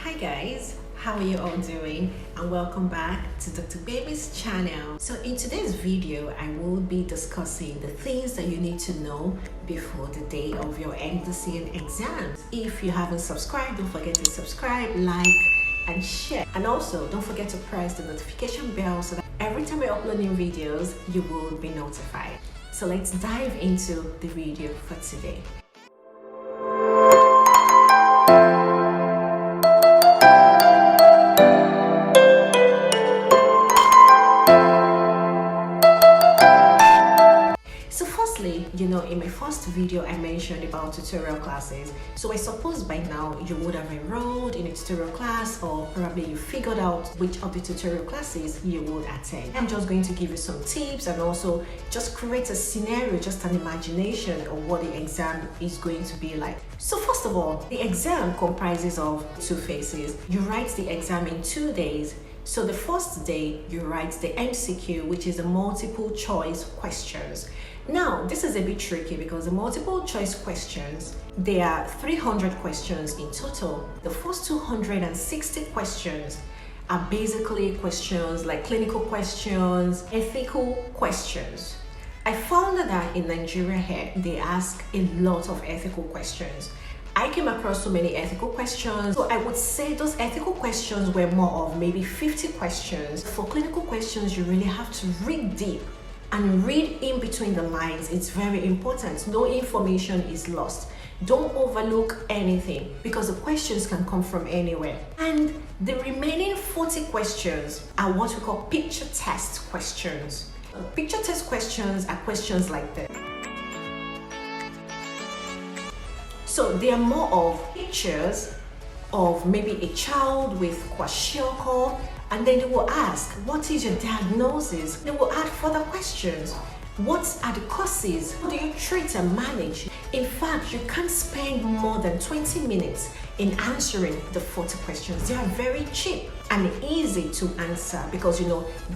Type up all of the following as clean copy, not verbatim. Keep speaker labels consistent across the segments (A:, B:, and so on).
A: Hi guys, how are you all doing? And welcome back to Dr. Baby's channel. So in today's video, I will be discussing the things that you need to know before the day of your Mdcn exams. If you haven't subscribed, don't forget to subscribe, like, and share. And also don't forget to press the notification bell so that every time I upload new videos, you will be notified. So let's dive into the video for today. In my first video I mentioned about tutorial classes, so I suppose by now you would have enrolled in a tutorial class, or probably you figured out which of the tutorial classes you would attend. I'm just going to give you some tips and also just create a scenario, just an imagination of what the exam is going to be like. So first of all, the exam comprises of two phases. You write the exam in 2 days. So the first day you write the MCQ, which is the multiple choice questions. Now, this is a bit tricky because the multiple choice questions, there are 300 questions in total. The first 260 questions are basically questions like clinical questions, ethical questions. I found that in Nigeria here, they ask a lot of ethical questions. I came across so many ethical questions, so I would say those ethical questions were more of maybe 50 questions. For clinical questions, you really have to read deep and read in between the lines. It's very important. No information is lost. Don't overlook anything because the questions can come from anywhere. And the remaining 40 questions are what we call picture test questions. Picture test questions are questions like this. So they are more of pictures of maybe a child with kwashiorkor, and then they will ask, what is your diagnosis? They will add further questions. What are the causes? How do you treat and manage? In fact, you can't spend more than 20 minutes in answering the 40 questions. They are very cheap and easy to answer because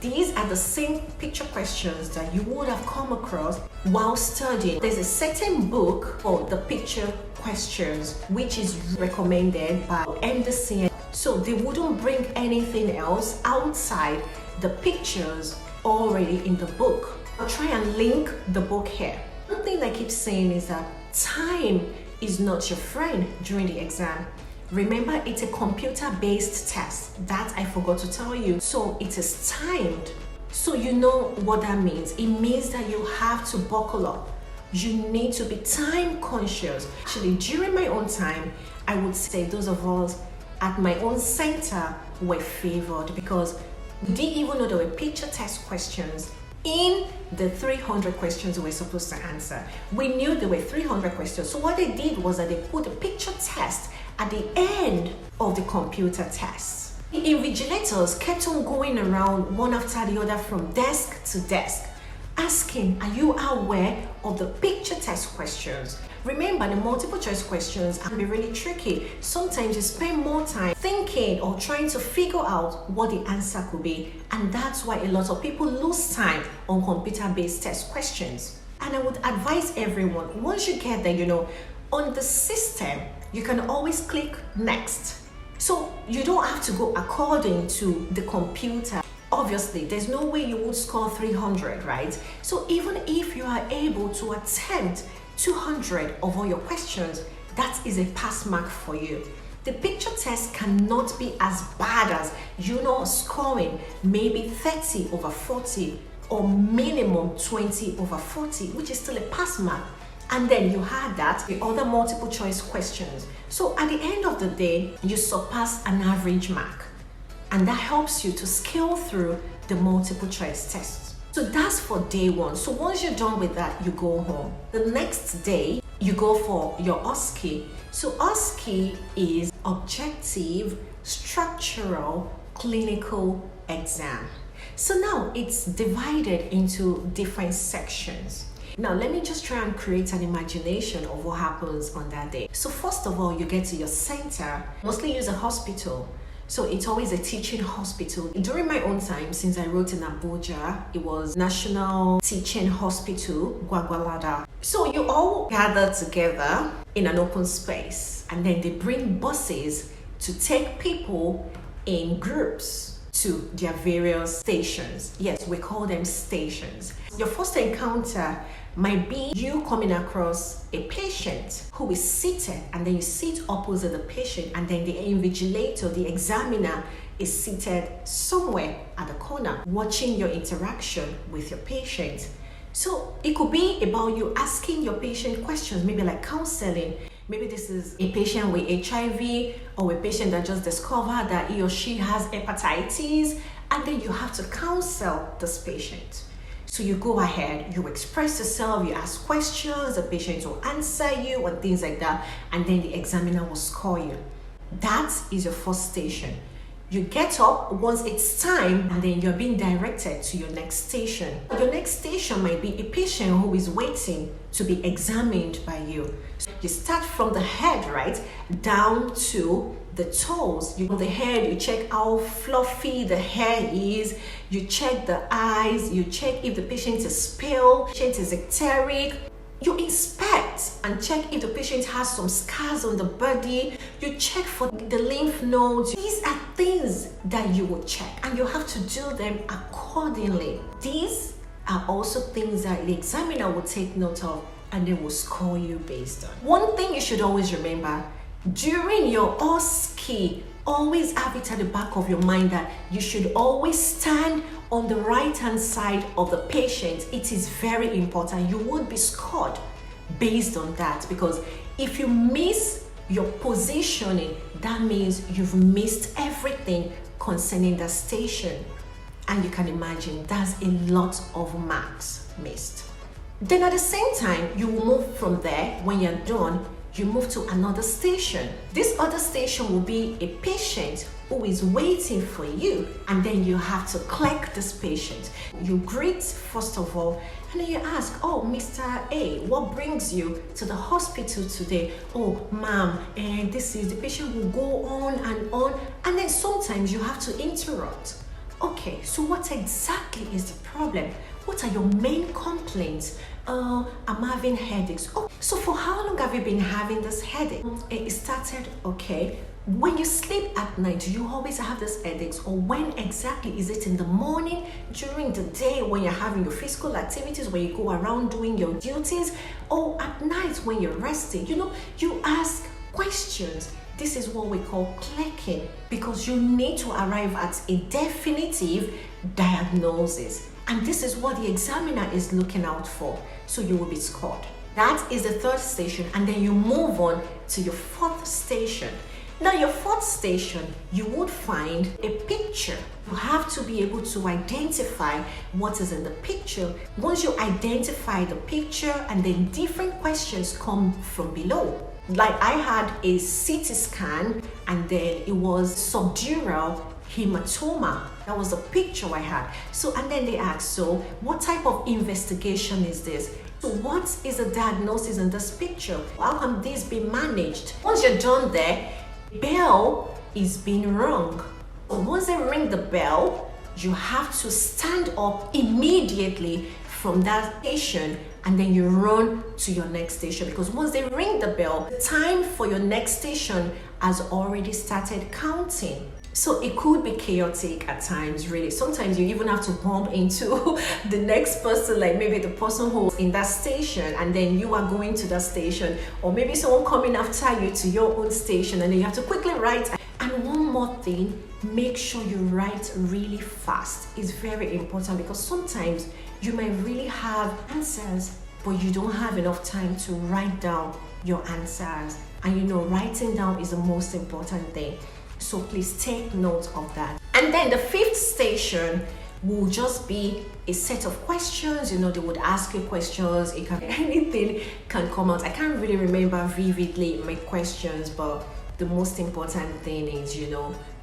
A: these are the same picture questions that you would have come across while studying. There's a certain book for the picture questions which is recommended by Mdcn. So they wouldn't bring anything else outside the pictures already in the book. I'll try and link the book here. One thing I keep saying is that time is not your friend during the exam. Remember, it's a computer-based test. That I forgot to tell you. So it is timed. So you know what that means. It means that you have to buckle up. You need to be time conscious. Actually, during my own time, I would say those of us at my own center were favored because we didn't even know there were picture test questions in the 300 questions we were supposed to answer. We knew there were 300 questions. So what they did was that they put a picture test at the end of the computer test. The invigilators kept on going around one after the other from desk to desk, asking, are you aware of the picture test questions? Remember, the multiple choice questions can be really tricky. Sometimes you spend more time thinking or trying to figure out what the answer could be. And that's why a lot of people lose time on computer-based test questions. And I would advise everyone, once you get there, on the system, you can always click next. So you don't have to go according to the computer. Obviously, there's no way you would score 300, right? So even if you are able to attempt 200 of all your questions, that is a pass mark for you. The picture test cannot be as bad as scoring maybe 30 over 40 or minimum 20 over 40, which is still a pass mark. And then you had the other multiple choice questions. So at the end of the day, you surpass an average mark. And that helps you to scale through the multiple choice tests. So that's for day one. So once you're done with that, you go home. The next day, you go for your OSCE. So OSCE is Objective Structural Clinical Exam. So now it's divided into different sections. Now let me just try and create an imagination of what happens on that day. So first of all, you get to your center, mostly use a hospital. So it's always a teaching hospital. During my own time, since I wrote in Abuja, it was National Teaching Hospital, Gwagwalada. So you all gather together in an open space, and then they bring buses to take people in groups to their various stations. Yes, we call them stations. Your first encounter might be you coming across a patient who is seated, and then you sit opposite the patient, and then the invigilator, the examiner, is seated somewhere at the corner watching your interaction with your patient. So it could be about you asking your patient questions, maybe like counseling. Maybe this is a patient with HIV, or a patient that just discovered that he or she has hepatitis, and then you have to counsel this patient. So you go ahead, you express yourself, you ask questions, the patient will answer you and things like that, and then the examiner will score you. That is your first station. You get up once it's time, and then you're being directed to your next station. Your next station might be a patient who is waiting to be examined by you. So you start from the head, right, down to the toes. On the head, you check how fluffy the hair is, you check the eyes, you check if the patient is pale, patient is ecteric. You inspect and check if the patient has some scars on the body. You check for the lymph nodes. These are things that you will check, and you have to do them accordingly. These are also things that the examiner will take note of, and they will score you based on. One thing you should always remember, during your OSCE, always have it at the back of your mind that you should always stand on the right hand side of the patient. It is very important. You would be scored based on that, because if you miss your positioning, that means you've missed everything concerning the station. And you can imagine that's a lot of marks missed. Then at the same time, you will move from there. When you're done, you move to another station. This other station will be a patient who is waiting for you, and then you have to clerk this patient. You greet first of all, and then you ask, oh, Mr. A, what brings you to the hospital today? Oh, ma'am, and this is the patient will go on, and then sometimes you have to interrupt. Okay, so what exactly is the problem? What are your main complaints? I'm having headaches. Oh, so for how long have you been having this headache? It started, okay. When you sleep at night, do you always have these headaches? Or when exactly? Is it in the morning, during the day when you're having your physical activities, when you go around doing your duties, or at night when you're resting? You ask questions. This is what we call clerking, because you need to arrive at a definitive diagnosis. And this is what the examiner is looking out for. So you will be scored. That is the third station, and then you move on to your fourth station. Now, your fourth station, you would find a picture. You have to be able to identify what is in the picture. Once you identify the picture, and then different questions come from below. Like I had a CT scan, and then it was subdural hematoma. That was the picture I had. So, and then they asked, so what type of investigation is this? So what is the diagnosis in this picture? How can this be managed? Once you're done there, bell is being rung. Once they ring the bell, you have to stand up immediately from that station, and then you run to your next station, because once they ring the bell, the time for your next station has already started counting. So it could be chaotic at times, really. Sometimes you even have to bump into the next person, like maybe the person who's in that station, and then you are going to that station, or maybe someone coming after you to your own station, and then you have to quickly write. And one more thing, make sure you write really fast. It's very important, because sometimes you might really have answers, but you don't have enough time to write down your answers. And writing down is the most important thing. So please take note of that. And then the fifth station will just be a set of questions. They would ask you questions. Anything can come out. I can't really remember vividly my questions, but the most important thing is,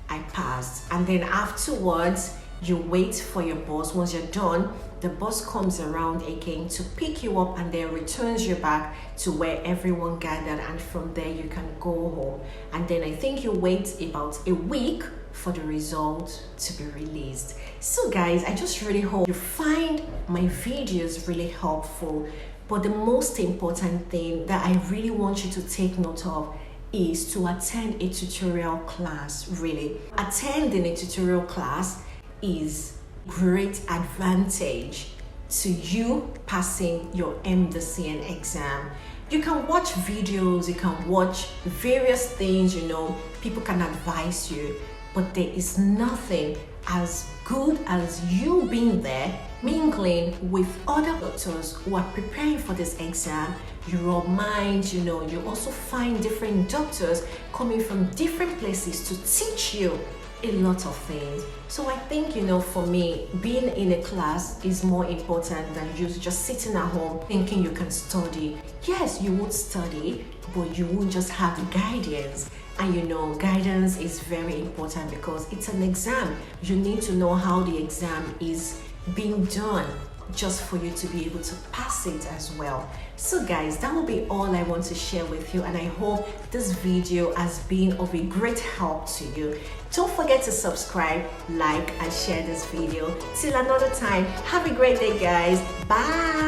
A: I passed. And then afterwards, you wait for your boss. Once you're done, the bus comes around again to pick you up, and then returns you back to where everyone gathered, and from there you can go home. And then I think you wait about a week for the result to be released. So guys, I just really hope you find my videos really helpful. But the most important thing that I really want you to take note of is to attend a tutorial class. Really, attending a tutorial class is great advantage to you passing your Mdcn exam. You can watch videos, you can watch various things, people can advise you, but there is nothing as good as you being there, mingling with other doctors who are preparing for this exam. Your mind, you also find different doctors coming from different places to teach you a lot of things. So I think, for me, being in a class is more important than you just sitting at home thinking you can study. Yes, you would study, but you won't just have guidance. And guidance is very important because it's an exam. You need to know how the exam is being done just for you to be able to pass it as well. So guys, that will be all I want to share with you, and I hope this video has been of a great help to you. Don't forget to subscribe, like, and share this video. Till another time, have a great day guys. Bye.